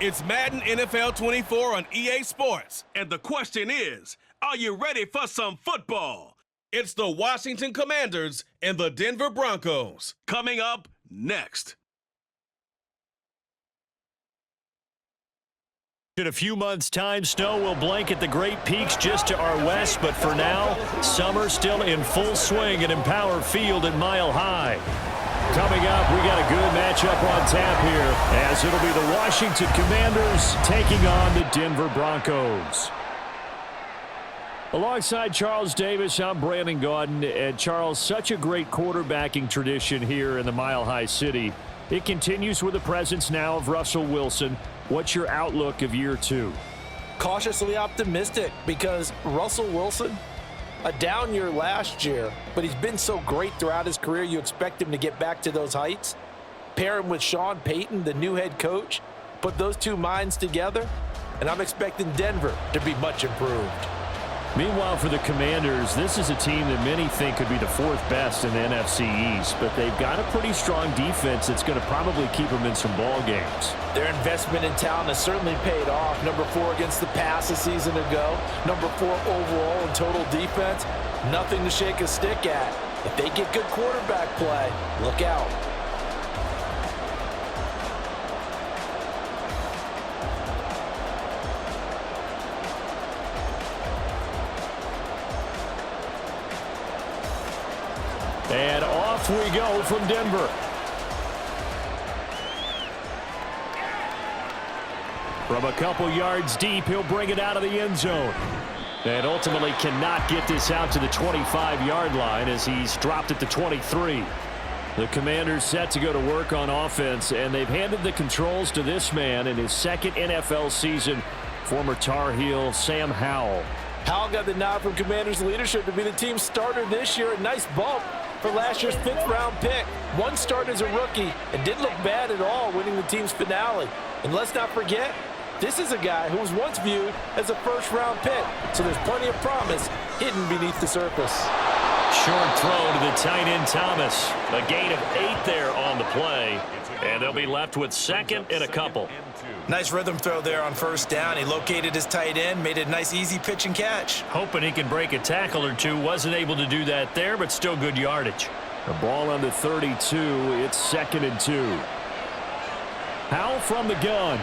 It's Madden NFL 24 on EA Sports. And the question is, are you ready for some football? It's the Washington Commanders and the Denver Broncos. Coming up next. In a few months' time, snow will blanket the Great Peaks just to our west, but for now, summer still in full swing at Empower Field at Mile High. Coming up, we got a good matchup on tap here, as it'll be the Washington Commanders taking on the Denver Broncos. Alongside Charles Davis, I'm Brandon Gaudin. And Charles, such a great quarterbacking tradition here in the Mile High City. It continues with the presence now of Russell Wilson. What's your outlook of year two? Cautiously optimistic, because Russell Wilson, a down year last year, but he's been so great throughout his career, you expect him to get back to those heights. Pair him with Sean Payton, the new head coach, put those two minds together, and I'm expecting Denver to be much improved. Meanwhile, for the Commanders, this is a team that many think could be the fourth best in the NFC East, but they've got a pretty strong defense that's going to probably keep them in some ball games. Their investment in talent has certainly paid off. Number 4 against the pass a season ago. Number 4 overall in total defense. Nothing to shake a stick at. If they get good quarterback play, look out. And off we go from Denver. From a couple yards deep, he'll bring it out of the end zone. And ultimately cannot get this out to the 25-yard line as he's dropped at the 23. The Commanders set to go to work on offense, and they've handed the controls to this man in his second NFL season, former Tar Heel Sam Howell. Howell got the nod from Commanders leadership to be the team starter this year. A nice bump for last year's 5th-round pick. One start as a rookie and didn't look bad at all, winning the team's finale. And let's not forget, this is a guy who was once viewed as a first-round pick. So there's plenty of promise hidden beneath the surface. Short throw to the tight end Thomas. A gain of 8 there on the play. And they'll be left with second and a couple. Nice rhythm throw there on first down. He located his tight end, made a nice easy pitch and catch. Hoping he can break a tackle or two. Wasn't able to do that there, but still good yardage. The ball on the 32. It's 2nd and 2. Howell from the gun.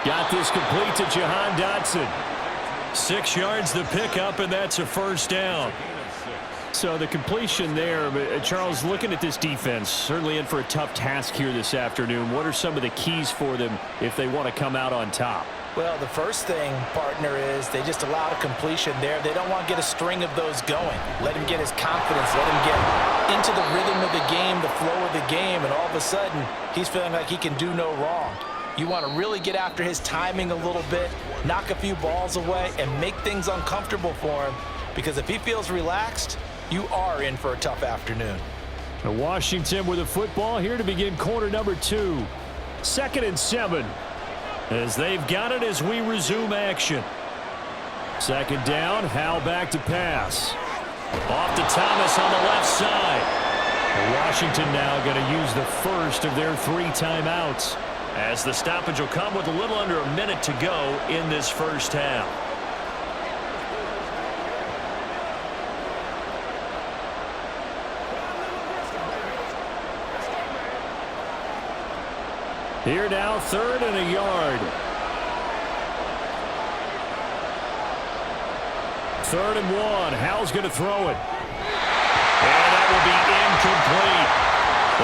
Got this complete to Jahan Dotson. 6 yards the pickup, and that's a first down. So the completion there, Charles, looking at this defense, certainly in for a tough task here this afternoon. What are some of the keys for them if they want to come out on top? Well, the first thing, partner, is they just allowed a completion there. They don't want to get a string of those going. Let him get his confidence. Let him get into the rhythm of the game, the flow of the game, and all of a sudden, he's feeling like he can do no wrong. You want to really get after his timing a little bit, knock a few balls away, and make things uncomfortable for him, because if he feels relaxed, you are in for a tough afternoon. Washington with the football here to begin quarter number 2. 2nd and 7 as they've got it as we resume action. 2nd down, Howell back to pass. Off to Thomas on the left side. Washington now going to use the first of their 3 timeouts, as the stoppage will come with a little under a minute to go in this first half. Here now, 3rd and a yard. 3rd and 1. Howell's going to throw it. And that will be incomplete.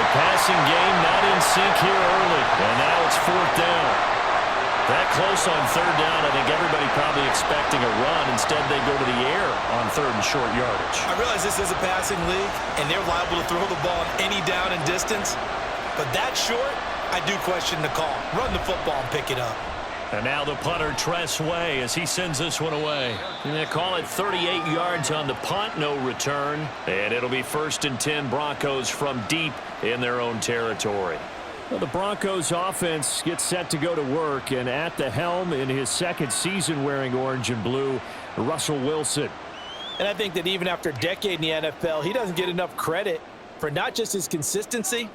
The passing game not in sync here early. And now it's 4th down. That close on 3rd down, I think everybody probably expecting a run. Instead, they go to the air on 3rd and short yardage. I realize this is a passing league, and they're liable to throw the ball on any down and distance. But that short, I do question the call. Run the football and pick it up. And now the punter, Tress Way, as he sends this one away. And they call it 38 yards on the punt, no return. And it'll be 1st and 10, Broncos from deep in their own territory. Well, the Broncos offense gets set to go to work, and at the helm in his 2nd season wearing orange and blue, Russell Wilson. And I think that even after a decade in the NFL, he doesn't get enough credit for not just his consistency,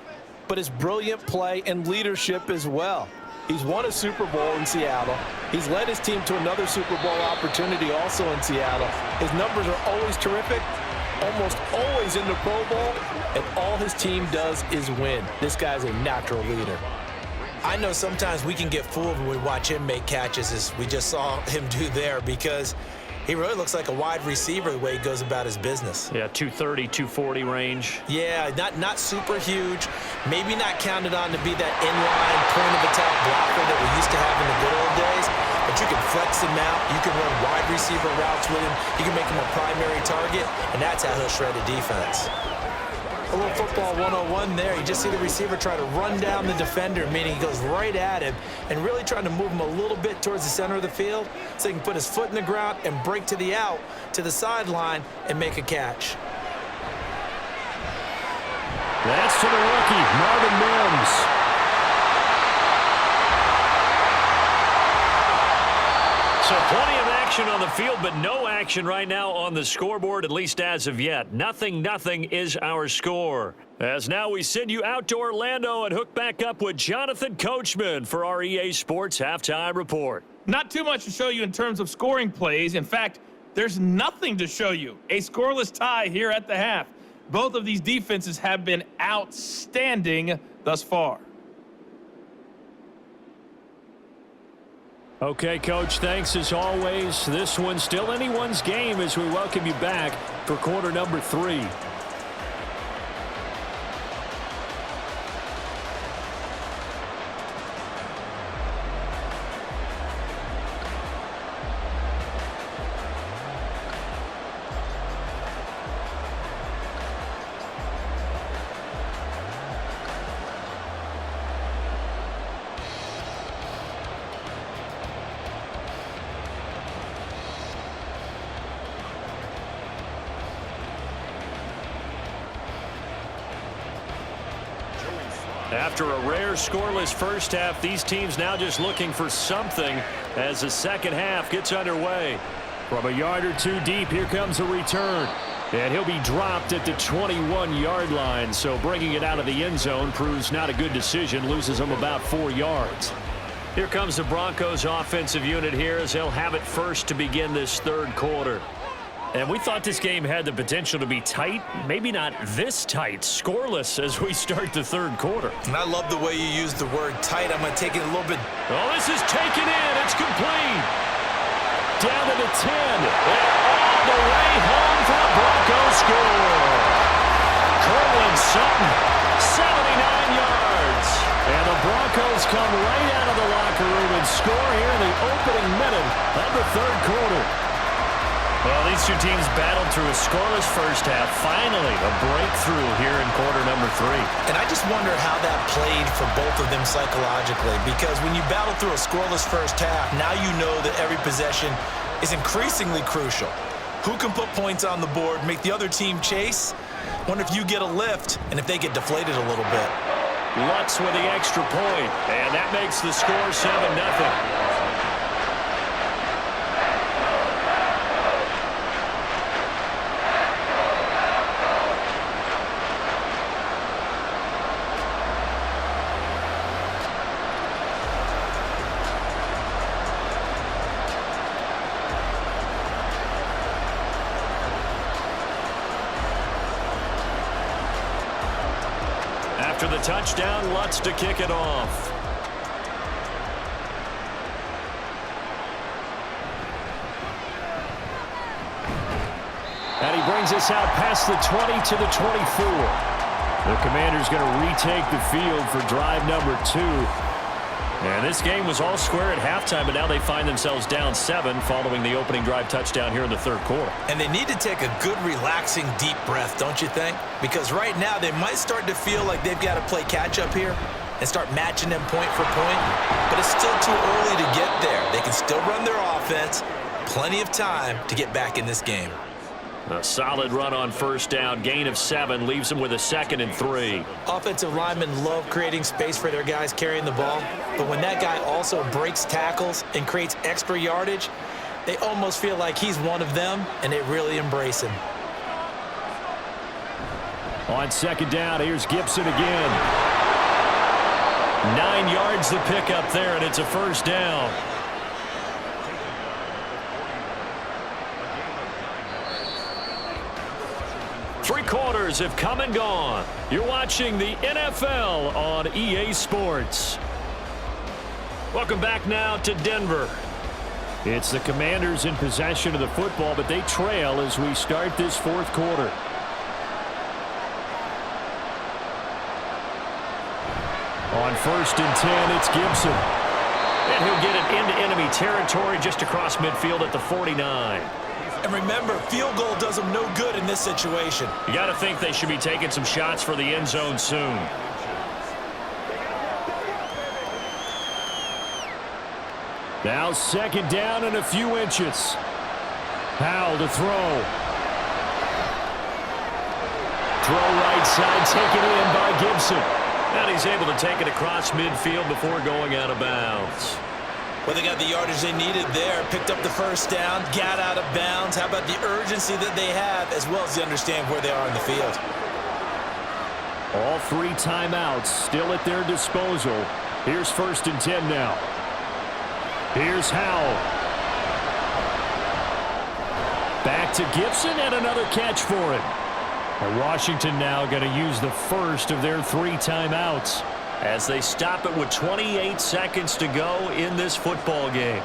but it's brilliant play and leadership as well. He's won a Super Bowl in Seattle. He's led his team to another Super Bowl opportunity also in Seattle. His numbers are always terrific, almost always in the Pro Bowl, and all his team does is win. This guy's a natural leader. I know sometimes we can get fooled when we watch him make catches, as we just saw him do there, because he really looks like a wide receiver the way he goes about his business. Yeah, 230, 240 range. Yeah, not super huge. Maybe not counted on to be that inline point-of-attack blocker that we used to have in the good old days, but you can flex him out. You can run wide receiver routes with him. You can make him a primary target, and that's how he'll shred a defense. A little football 101 there. You just see the receiver try to run down the defender, meaning he goes right at him and really trying to move him a little bit towards the center of the field so he can put his foot in the ground and break to the out, to the sideline, and make a catch. That's to the rookie, Marvin Mims. So plenty of action on the field, but no action right now on the scoreboard, at least as of yet. 0-0 is our score. As now we send you out to Orlando and hook back up with Jonathan Coachman for our EA Sports Halftime Report. Not too much to show you in terms of scoring plays. In fact, there's nothing to show you. A scoreless tie here at the half. Both of these defenses have been outstanding thus far. Okay, Coach, thanks as always. This one's still anyone's game as we welcome you back for quarter number 3. After a rare scoreless first half, these teams now just looking for something as the second half gets underway. From a yard or two deep, here comes a return. And he'll be dropped at the 21-yard line, so bringing it out of the end zone proves not a good decision, loses him about 4 yards. Here comes the Broncos offensive unit here as they'll have it first to begin this third quarter. And we thought this game had the potential to be tight, maybe not this tight, scoreless as we start the third quarter. And I love the way you use the word tight. I'm going to take it a little bit. Oh, this is taken in. It's complete. Down to the 10. And all the way home for a Broncos score. Cortland Sutton, 79 yards. And the Broncos come right out of the locker room and score here in the opening minute of the third quarter. Well, these two teams battled through a scoreless first half. Finally, a breakthrough here in quarter number 3. And I just wonder how that played for both of them psychologically, because when you battle through a scoreless first half, now you know that every possession is increasingly crucial. Who can put points on the board, make the other team chase? Wonder if you get a lift and if they get deflated a little bit. Lutz with the extra point, and that makes the score 7-0. After the touchdown, Lutz to kick it off. And he brings us out past the 20 to the 24. The Commanders going to retake the field for drive number 2. And this game was all square at halftime, but now they find themselves down 7 following the opening drive touchdown here in the third quarter. And they need to take a good, relaxing, deep breath, don't you think? Because right now they might start to feel like they've got to play catch-up here and start matching them point for point. But it's still too early to get there. They can still run their offense. Plenty of time to get back in this game. A solid run on first down. Gain of 7 leaves them with a 2nd and 3. Offensive linemen love creating space for their guys carrying the ball. But when that guy also breaks tackles and creates extra yardage, they almost feel like he's one of them, and they really embrace him. On second down, here's Gibson again. 9 yards the pick up there, and it's a first down. Three quarters have come and gone. You're watching the NFL on EA Sports. Welcome back now to Denver. It's the Commanders in possession of the football, but they trail as we start this fourth quarter. On 1st and 10, it's Gibson. And he'll get it into enemy territory just across midfield at the 49. And remember, field goal does them no good in this situation. You got to think they should be taking some shots for the end zone soon. Now 2nd down and a few inches. Powell to throw. Throw right side, taken in by Gibson. And he's able to take it across midfield before going out of bounds. Well, they got the yardage they needed there, picked up the first down, got out of bounds. How about the urgency that they have, as well as they understand where they are in the field? All 3 timeouts still at their disposal. Here's 1st and 10 now. Here's Howell. Back to Gibson and another catch for him. And Washington now going to use the first of their 3 timeouts as they stop it with 28 seconds to go in this football game.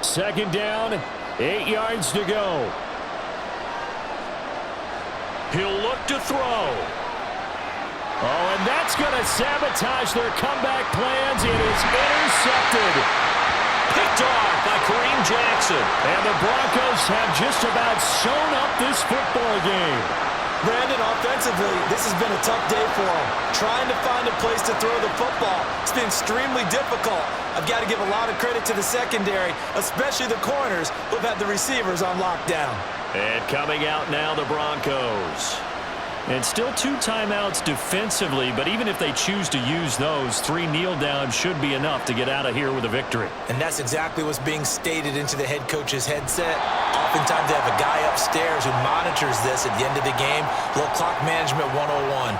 Second down, 8 yards to go. He'll look to throw. Oh, and that's going to sabotage their comeback plans. It is intercepted. Picked off by Kareem Jackson. And the Broncos have just about sewn up this football game. Brandon, offensively, this has been a tough day for them. Trying to find a place to throw the football. It's been extremely difficult. I've got to give a lot of credit to the secondary, especially the corners who have had the receivers on lockdown. And coming out now, the Broncos. And still 2 timeouts defensively, but even if they choose to use those, 3 kneel downs should be enough to get out of here with a victory. And that's exactly what's being stated into the head coach's headset. Oftentimes they have a guy upstairs who monitors this at the end of the game. Little clock management 101.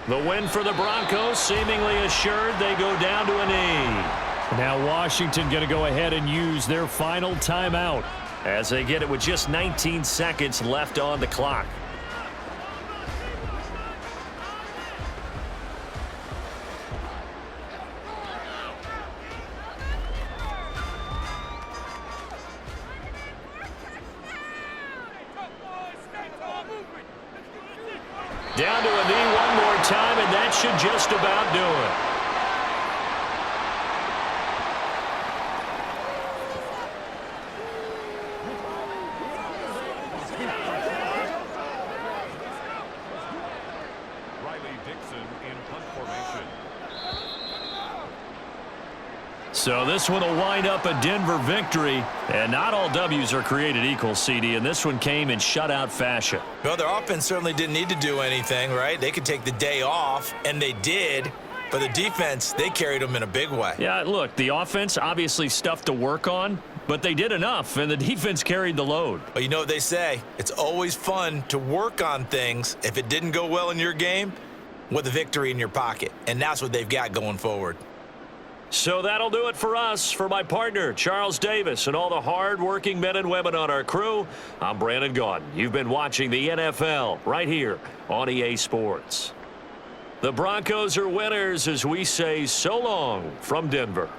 The win for the Broncos, seemingly assured. They go down to a knee. Now Washington going to go ahead and use their final timeout as they get it with just 19 seconds left on the clock. Down to a knee one more time, and that should just about do it. So this one will wind up a Denver victory. And not all W's are created equal, CD, and this one came in shutout fashion. Well, their offense certainly didn't need to do anything, right? They could take the day off, and they did. But the defense, they carried them in a big way. Yeah, look, the offense, obviously stuff to work on, but they did enough, and the defense carried the load. Well, you know what they say. It's always fun to work on things. If it didn't go well in your game, with a victory in your pocket. And that's what they've got going forward. So that'll do it for us. For my partner, Charles Davis, and all the hard-working men and women on our crew, I'm Brandon Gaudin. You've been watching the NFL right here on EA Sports. The Broncos are winners as we say so long from Denver.